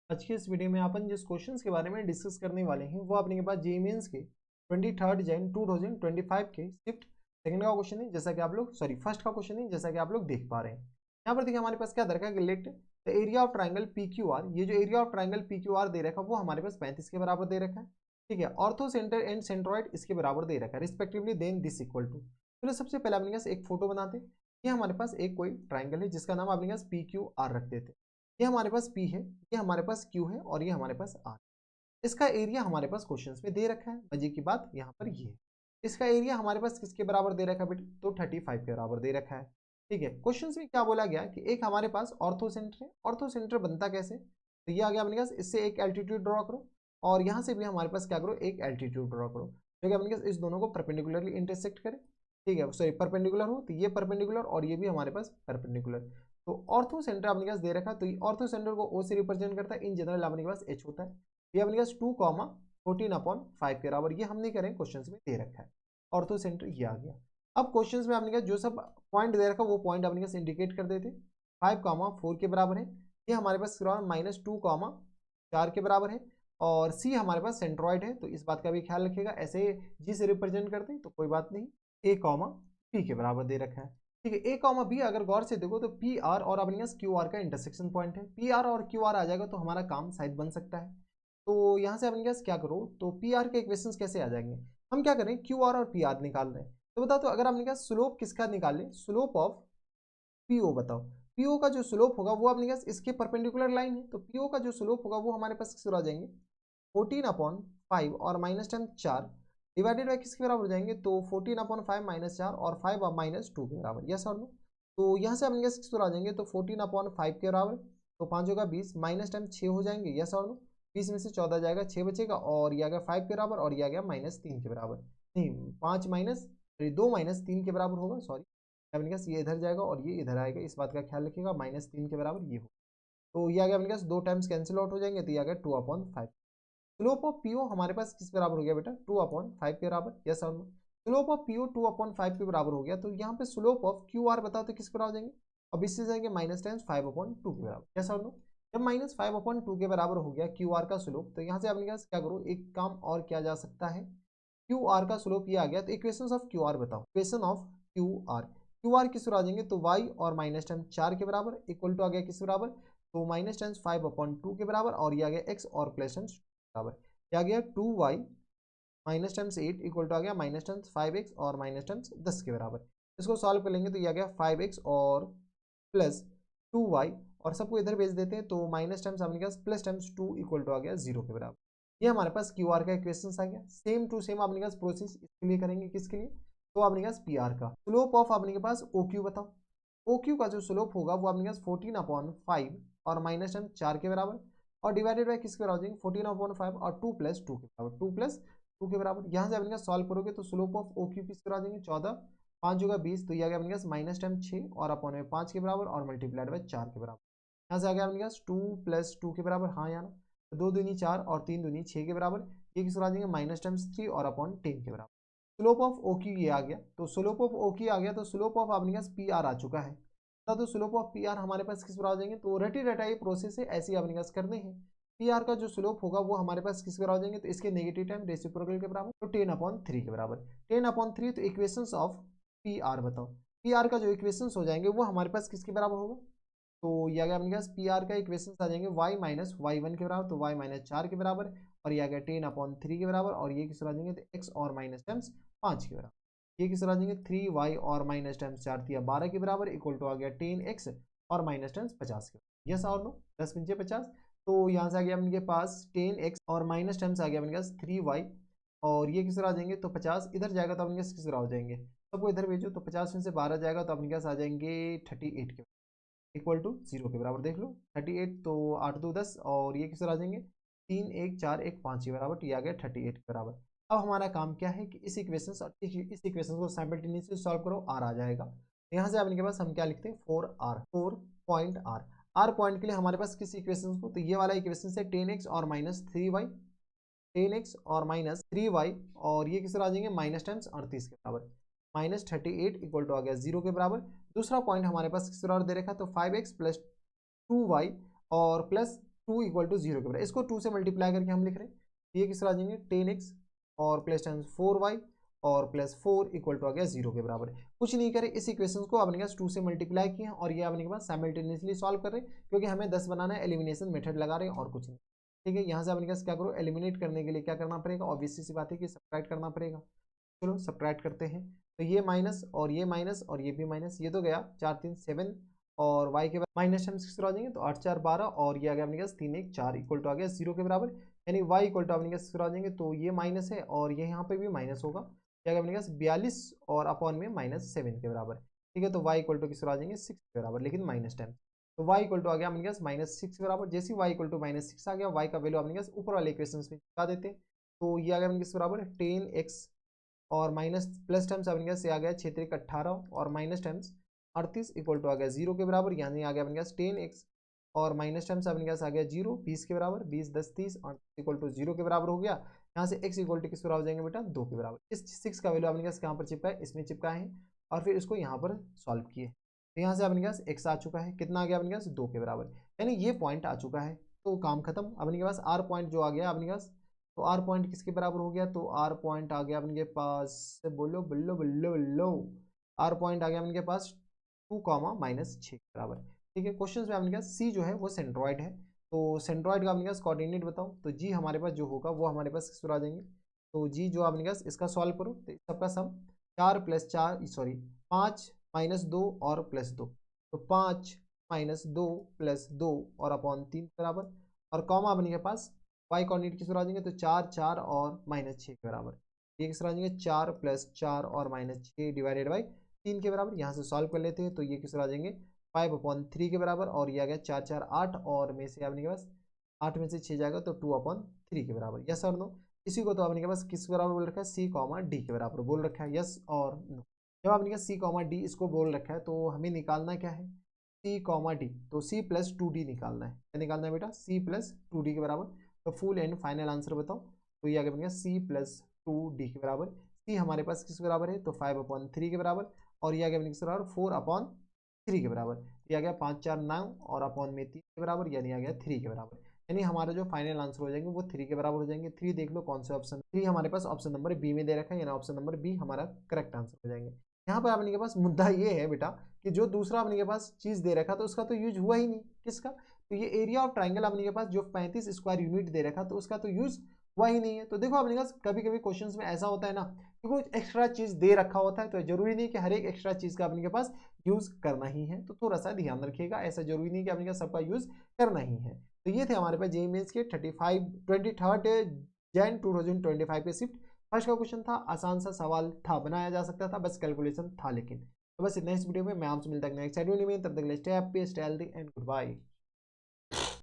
आज की इस वीडियो में अपन जिस क्वेश्चंस के बारे में डिस्कस करने वाले हैं वो अपने के पास जेईई मेंस के 23 जैन 2025 के शिफ्ट सेकंड का क्वेश्चन है, जैसा कि आप लोग फर्स्ट का क्वेश्चन है, जैसा कि आप लोग देख पा रहे हैं। यहाँ पर देखिए हमारे पास क्या दे रखा है कि let the area of triangle P Q R, ये जो area of triangle P Q R दे रखा है वो हमारे पास 35 के बराबर दे रखा है। ठीक है, ऑर्थो सेंटर एंड सेंट्रॉइड इसके बराबर दे रखा है respectively, then this equal to. चलो सबसे पहले अपने पास एक फोटो बनाते हैं। ये हमारे पास एक कोई ट्राइंगल है जिसका नाम अपने पास पी क्यू आर रख देते हैं। ये हमारे पास P है, ये हमारे पास Q है और ये हमारे पास R। इसका एरिया हमारे पास क्वेश्चंस में दे रखा है। मजे की बात यहाँ पर ये है, इसका एरिया हमारे पास किसके बराबर दे रखा है बेटा, तो 35 के बराबर दे रखा है। ठीक है, क्वेश्चंस में क्या बोला गया कि एक हमारे पास ऑर्थो सेंटर है। ऑर्थो सेंटर बनता कैसे, तो ये आ गया अपने पास, इससे एक एल्टीट्यूड ड्रॉ करो और यहाँ से भी हमारे पास क्या करो, एक एल्टीट्यूड ड्रॉ करो जो कि अपने पास इस दोनों को परपेंडिकुलरली इंटरसेक्ट करे। ठीक है, सॉरी परपेंडिकुलर हो तो ये परपेंडिकुलर और ये भी हमारे पास परपेंडिकुलर। तो ऑर्थो सेंटर अपने पास दे रखा है, तो ये ऑर्थो सेंटर को O से रिप्रेजेंट करता है। इन जनरल अपने पास H होता है। ये अपने पास 2,14/5 के बराबर, ये हमने करें क्वेश्चन में दे रखा है। ऑर्थो सेंटर ये आ गया। अब क्वेश्चन में अपने पास जो सब पॉइंट दे रखा है वो पॉइंट अपने पास इंडिकेट कर देते। 5,4 के बराबर है, ये हमारे पास -2,4 के बराबर है। और सी हमारे पास सेंट्रॉइड है, तो इस बात का भी ख्याल रखिएगा। ऐसे जी से रिप्रेजेंट करते हैं तो कोई बात नहीं। A, P के बराबर दे रखा है। ठीक है, A, B अगर गौर से देखो तो पी आर और अपने पास क्यू आर का इंटरसेक्शन पॉइंट है। पी आर और क्यू आर आ जाएगा तो हमारा काम शायद बन सकता है। तो यहाँ से अपने पास क्या करो, तो पी आर के इक्वेशंस कैसे आ जाएंगे, हम क्या करें, क्यू आर और पी आर निकाल रहे हैं। तो बताओ, तो अगर अपने पास स्लोप किसका निकालें, स्लोप ऑफ पीओ बताओ। पीओ का जो स्लोप होगा वो अपने पास इसके परपेंडिकुलर लाइन है, तो पीओ का जो स्लोप होगा वो हमारे पास किस आ जाएंगे, 14/5 और -10 4 डिवाइडेड बाई किसके बराबर हो जाएंगे, तो 14/5 -4 और 5 -2 के बराबर। यस और नो, तो यहाँ से अपने किस आ जाएंगे, तो 14/5 के बराबर, तो 5 होगा 20, -10 6 हो जाएंगे। यस और नो, 20 में से 14 जाएगा, 6 बचेगा और ये आ गया 5 के बराबर और ये आ गया -3 के बराबर। नहीं, 5 माइनस 2 -3 के बराबर होगा, सॉरी अपने पास ये इधर जाएगा और ये इधर आएगा, इस बात का ख्याल रखिएगा। -3 के बराबर ये हो, तो ये आ गया अपने पास, 2 टाइम्स कैंसिल आउट हो जाएंगे, तो ये आ गया 2/5। स्लोप ऑफ पीओ हमारे पास किस बराबर हो गया बेटा, 2/5 के बराबर। यस और नो, स्लोप ऑफ पीओ 2/5 के बराबर हो गया। तो यहाँ पे स्लोप ऑफ क्यू आर बताओ तो किस बराबर हो जाएंगे, अब इससे जाएंगे -10 5/2 के बराबर। यस और नो, जब -5/2 के बराबर हो गया क्यू आर का स्लोप, तो यहाँ से अपने पास क्या करो, एक काम और किया जा सकता है। क्यू आर का स्लोप ये आ गया, तो इक्वेशन ऑफ क्यू आर बताओ, equation of Q R. Q R किस आ जाएंगे, तो y और -10 4 के बराबर इक्वल टू आ गया किस बराबर, तो -10 5/2 के बराबर और ये आ गया x और +10 बराबर। ये आ गया 2y -10 8 इक्वल टू आ गया -10 5x और -10 10 के बराबर। इसको सॉल्व कर लेंगे तो ये आ गया 5x और प्लस 2y और सबको इधर भेज देते हैं, तो -10 हमने कहा +2 इक्वल टू आ गया 0 के बराबर। ये हमारे पास क्यू आर का इक्वेशन आ गया। सेम टू सेम अपने पास प्रोसेस इसके लिए करेंगे, किसके लिए, तो अपने पास पी आर का स्लोप ऑफ अपने के पास ओ क्यू बताओ। ओ क्यू का जो स्लोप होगा वो अपने पास 14/5 और -10 4 के बराबर और डिवाइडेड बाय किसके बराबर हो जाएंगे, 14/5 और 2 + 2 के बराबर, 2 + 2 के बराबर। यहाँ से अपने पास सॉल्व करोगे तो स्लोप ऑफ ओ क्यू किसके बराबर आ जाएंगे, 14, 5 होगा 20, तो ये आ गया अपने पास -10 6 और अपॉन में 5 के बराबर और मल्टीप्लाइड बाय 4 के बराबर। यहाँ से आ गया अपने पास 2 + 2 के बराबर, हाँ यार, 2 दूनी 4 और 3 दूनी 6 के बराबर। ये किस आ जाएंगे -3 और अपॉन 10 के बराबर। स्लोप ऑफ ओ क्यू ये आ गया, तो स्लोप ऑफ ओ क्यू आ गया, तो स्लोप ऑफ अपने पास पी आर आ चुका है। तो स्लोप ऑफ पी आर हमारे पास किस बराबर आ जाएंगे, तो रटी रटाई प्रोसेस है, ऐसे अपने पास करने हैं। पी आर का जो स्लोप होगा वो हमारे पास किस बराबर आ जाएंगे, तो इसके नेगेटिव टाइम रेसिप्रोकल के बराबर, तो 10/3 के बराबर। 10/3 तो इक्वेशंस ऑफ पी आर बताओ। पी आर का जो इक्वेशंस हो जाएंगे वो हमारे पास किसके बराबर होगा, तो ये आ गया अपने पास पी आर का इक्वेशन आ जाएंगे y - y1 के बराबर, तो y -4 के बराबर और ये आ गया 10/3 के बराबर और ये किस आ जाएंगे, तो x और -10 5 के बराबर। ये किस आ जाएंगे 3y और -10 4 दिया 12 के बराबर इक्वल टू आ गया 10x और -10 50 के बराबर। यस और नो, 10 × 50, तो यहाँ से आ गया अपने पास 10x और -10 आ गया अपने पास 3y और ये किस आ जाएंगे, तो 50 इधर जाएगा तो अपने पास किस हो जाएंगे, सबको इधर भेजो, तो 50 में से 12 जाएगा तो अपने पास आ जाएंगे 38 के इक्वल टू 0 के बराबर। देख लो 38, तो 8 2 10 और ये किस आ जाएंगे 3 1 4 1 5 के बराबर, तो ये आ गया 38 के बराबर। अब हमारा काम क्या है कि इस इक्वेशन और इस इक्वेशन को साइमल्टेनियसली सॉल्व करो, आर आ जाएगा। यहाँ से अपने के पास हम क्या लिखते हैं 4r, 4 point are. Are point के लिए हमारे पास किस इक्वेशन को, तो ये वाला इक्वेशन से 10x और -3y, 10x और -3y और ये किस आ जाएंगे -10 38 के बराबर, -38 इक्वल टू आ गया 0 के बराबर। दूसरा पॉइंट हमारे पास किस बराबर दे रखा है, तो 5x + 2y और प्लस 2 इक्वल टू 0 के बराबर। इसको 2 से मल्टीप्लाई करके हम लिख रहे हैं, ये किस तरह आ जाएंगे 10x और प्लस टाइम्स 4y और प्लस 4 इक्वल टू आ गया 0 के बराबर। कुछ नहीं करे, इस इक्वेशन को अपने पास 2 से मल्टीप्लाई किए हैं और ये अपने के पास साइमल्टेनियसली सॉल्व कर रहे हैं, क्योंकि हमें 10 बनाना है, एलिमिनेशन मेथड लगा रहे हैं और कुछ नहीं। ठीक है, यहाँ से अपने पास क्या करो, एलिमिनेट करने के लिए क्या करना पड़ेगा, ऑब्वियसली सी बात है कि सब्ट्रैक्ट करना पड़ेगा। चलो सब्ट्रैक्ट करते हैं, तो ये माइनस और ये माइनस और ये भी माइनस, ये तो गया 4 3 7 और y के बाद माइनस टर्म्स किस तरह आ जाएंगे, तो 8 4 12 और ये आ गया अपने पास 3 1 4 इक्वल टू आ गया 0 के बराबर। यानी y इक्वल टू अपने पास आ जाएंगे, तो ये माइनस है और ये यहाँ पे भी माइनस होगा, क्या अपने पास 42 और अपॉन में -7 के बराबर। ठीक है, तो y इक्वल टू किस तरह आ जाएंगे 6 के बराबर, लेकिन माइनस 10। तो y इक्वल टू आ गया अपने पास -6 के बराबर। जैसे y इक्वल टू -6 आ गया, y का वैल्यू अपने पास ऊपर वाले इक्वेशन में बता देते हैं, तो ये आ गया अपने किस बराबर 10x और माइनस प्लस टर्म्स अपने पास से आ गया 6 3 18 और माइनस टर्म्स 38 इक्वल टू आ गया 0 के बराबर। यानी आ गया अपने पास 10x और माइनस टर्म्स अपने पास आ गया 0 20 के बराबर, 20 10 30 और इक्वल टू 0 के बराबर हो गया। यहाँ से x इक्वल टू किस बराबर हो जाएंगे बेटा 2 के बराबर। इस 6 का वैल्यू अपने पास कहाँ पर चिपका है, इसमें चिपका है और फिर इसको यहाँ पर सॉल्व किए, तो यहाँ से अपने पास x आ चुका है, कितना आ गया अपने पास 2 के बराबर, यानी ये पॉइंट आ चुका है। तो काम खत्म। अपने पास r पॉइंट जो आ गया अपने पास, तो आर पॉइंट किसके बराबर हो गया, तो आर पॉइंट आ गया अपने पास, बोलो बल्लो बल्लो बल्लो, आर पॉइंट आ गया अपने पास 2 -6 के बराबर। ठीक है, क्वेश्चन में अपने पास सी जो है वो सेंट्रॉइड है, तो सेंट्रॉइड का अपने पास कोऑर्डिनेट बताओ, तो जी हमारे पास जो होगा वो हमारे पास किस पर आ जाएंगे, तो जी जो अपने पास इसका सॉल्व करो, तो सबका सम 4 + 4 सॉरी 5 - 2 और +2, तो 5 - 2 + 2 और अपॉन 3 बराबर, और कॉमा अपने के पास y कोऑर्डिनेट किस तरह आ जाएंगे, तो 4 4 और -6 के बराबर। ये किस तरह आ जाएंगे 4 + 4 और -6 डिवाइडेड बाई 3 के बराबर। यहाँ से सॉल्व कर लेते हैं, तो ये किस तरह आ जाएंगे 5/3 के बराबर, और ये आ गया 4 4 8 और में से अपने के पास 8 में से 6 जाएगा तो 2/3 के बराबर। यस और नो, इसी को तो अपने के पास किस बराबर बोल रखा है, सी कॉमा डी के बराबर बोल रखा है, यस और नो। जब आपने सी कॉमा डी इसको बोल रखा है, तो हमें निकालना क्या है, सी कॉमा डी, तो सी + 2d निकालना है। क्या निकालना है बेटा, सी + 2d के बराबर। तो फुल एंड फाइनल आंसर बताओ, तो ये आगे बन गया सी + 2d के बराबर। सी हमारे पास किस बराबर है, तो 5/3 के बराबर, और ये आगे बन किस बराबर 4/3 के बराबर। ये आ गया 5 4 9 और अपॉन में 3 के बराबर, यानी आ गया 3 के बराबर। यानी हमारा जो फाइनल आंसर हो जाएंगे वो 3 के बराबर हो जाएंगे। 3 देख लो कौन से ऑप्शन, 3 हमारे पास ऑप्शन नंबर बी में दे रखा है, यानी ऑप्शन नंबर बी हमारा करेक्ट आंसर हो जाएंगे। यहाँ पर अपने के पास मुद्दा ये है बेटा कि जो दूसरा अपने के पास चीज दे रखा तो उसका तो यूज हुआ ही नहीं, किसका, तो ये एरिया ऑफ ट्राइंगल अपने के पास जो 35 स्क्वायर यूनिट दे रखा तो उसका तो यूज हुआ ही नहीं है। तो देखो अपने पास कभी कभी क्वेश्चंस में ऐसा होता है ना कि कुछ एक्स्ट्रा चीज दे रखा होता है, तो जरूरी नहीं कि हर एक एक्स्ट्रा चीज का अपने के पास यूज करना ही है, तो थोड़ा सा ध्यान रखिएगा, ऐसा जरूरी नहीं कि अपने पास सबका यूज करना ही है। तो ये थे हमारे पास जेईई मेंस के 23 जैन 2025 के शिफ्ट फर्स्ट का क्वेश्चन था, आसान सा सवाल था, बनाया जा सकता था, बस कैलकुलेशन था लेकिन। तो बस नेक्स्ट वीडियो में मैं आपसे मिलता हूं नेक्स्ट वीडियो में, तब तक stay happy stay healthy and good bye.